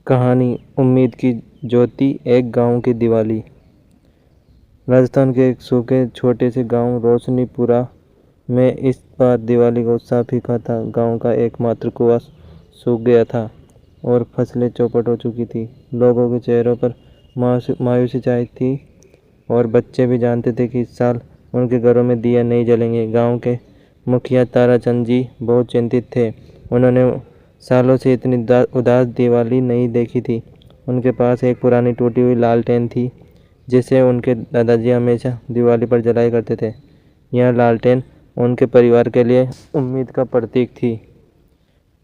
कहानी उम्मीद की ज्योति। एक गांव की दिवाली। राजस्थान के एक सूखे छोटे से गांव रोशनीपुरा में इस बार दिवाली का उत्साह फीका था। गांव का एकमात्र कुआं सूख गया था और फसलें चौपट हो चुकी थी। लोगों के चेहरों पर मायूसी छाई थी और बच्चे भी जानते थे कि इस साल उनके घरों में दिया नहीं जलेंगे। गांव के मुखिया ताराचंद जी बहुत चिंतित थे। उन्होंने सालों से इतनी उदास दिवाली नहीं देखी थी। उनके पास एक पुरानी टूटी हुई लालटेन थी जिसे उनके दादाजी हमेशा दिवाली पर जलाया करते थे। यह लालटेन उनके परिवार के लिए उम्मीद का प्रतीक थी।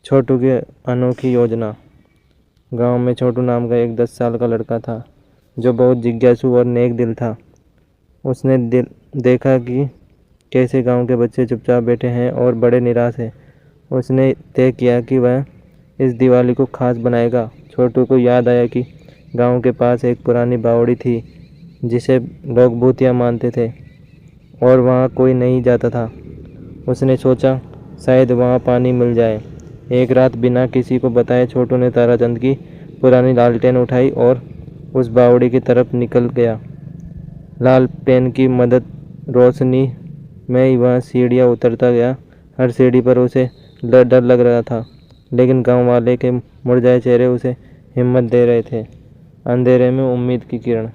छोटू की अनोखी योजना। गांव में छोटू नाम का एक 10 साल का लड़का था जो बहुत जिज्ञासु और नेक दिल था। उसने देखा कि कैसे गांव के बच्चे चुपचाप बैठे हैं और बड़े निराश हैं। उसने तय किया कि वह इस दिवाली को खास बनाएगा। छोटू को याद आया कि गांव के पास एक पुरानी बावड़ी थी जिसे लोग भूतिया मानते थे और वहां कोई नहीं जाता था। उसने सोचा शायद वहां पानी मिल जाए। एक रात बिना किसी को बताए छोटू ने ताराचंद की पुरानी लालटेन उठाई और उस बावड़ी की तरफ निकल गया। लालटेन की मदद रोशनी में वह सीढ़ियाँ उतरता गया। हर सीढ़ी पर उसे डर लग रहा था, लेकिन गांव वाले के मुरझाए चेहरे उसे हिम्मत दे रहे थे। अंधेरे में उम्मीद की किरण।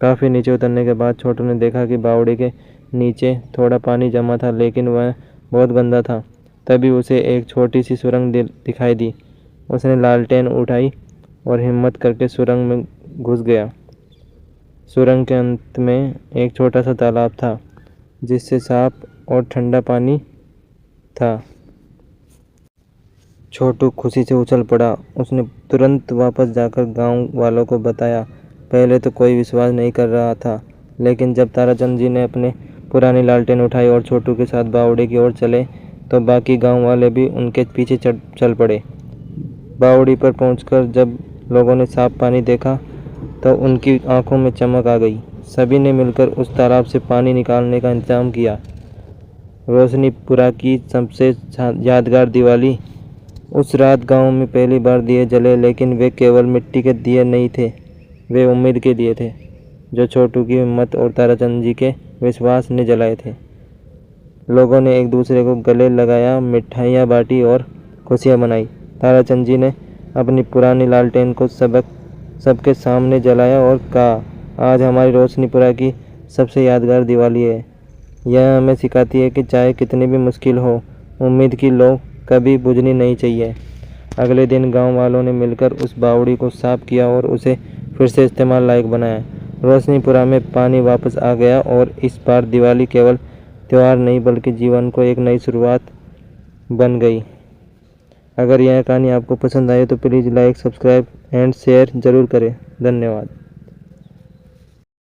काफ़ी नीचे उतरने के बाद छोटू ने देखा कि बावड़ी के नीचे थोड़ा पानी जमा था, लेकिन वह बहुत गंदा था। तभी उसे एक छोटी सी सुरंग दिखाई दी। उसने लालटेन उठाई और हिम्मत करके सुरंग में घुस गया। सुरंग के अंत में एक छोटा सा तालाब था जिससे साफ और ठंडा पानी था। छोटू खुशी से उछल पड़ा। उसने तुरंत वापस जाकर गांव वालों को बताया। पहले तो कोई विश्वास नहीं कर रहा था, लेकिन जब ताराचंद जी ने अपने पुरानी लालटेन उठाई और छोटू के साथ बावड़ी की ओर चले तो बाकी गांव वाले भी उनके पीछे चल पड़े। बावड़ी पर पहुंचकर जब लोगों ने साफ पानी देखा तो उनकी आंखों में चमक आ गई। सभी ने मिलकर उस तालाब से पानी निकालने का इंतजाम किया। रोशनीपुरा की सबसे यादगार दिवाली। उस रात गांव में पहली बार दिए जले, लेकिन वे केवल मिट्टी के दिए नहीं थे, वे उम्मीद के दिए थे जो छोटू की हिम्मत और ताराचंद जी के विश्वास ने जलाए थे। लोगों ने एक दूसरे को गले लगाया, मिठाइयाँ बांटी और खुशियाँ मनाई। ताराचंद जी ने अपनी पुरानी लालटेन को सबके सामने जलाया और कहा, आज हमारी रोशनीपुरा की सबसे यादगार दिवाली है। यह हमें सिखाती है कि चाहे कितनी भी मुश्किल हो, उम्मीद की लौ कभी बुझनी नहीं चाहिए। अगले दिन गांव वालों ने मिलकर उस बावड़ी को साफ किया और उसे फिर से इस्तेमाल लायक बनाया। रोशनीपुरा में पानी वापस आ गया और इस बार दिवाली केवल त्यौहार नहीं बल्कि जीवन को एक नई शुरुआत बन गई। अगर यह कहानी आपको पसंद आए तो please like, subscribe and share ज़रूर करें। धन्यवाद।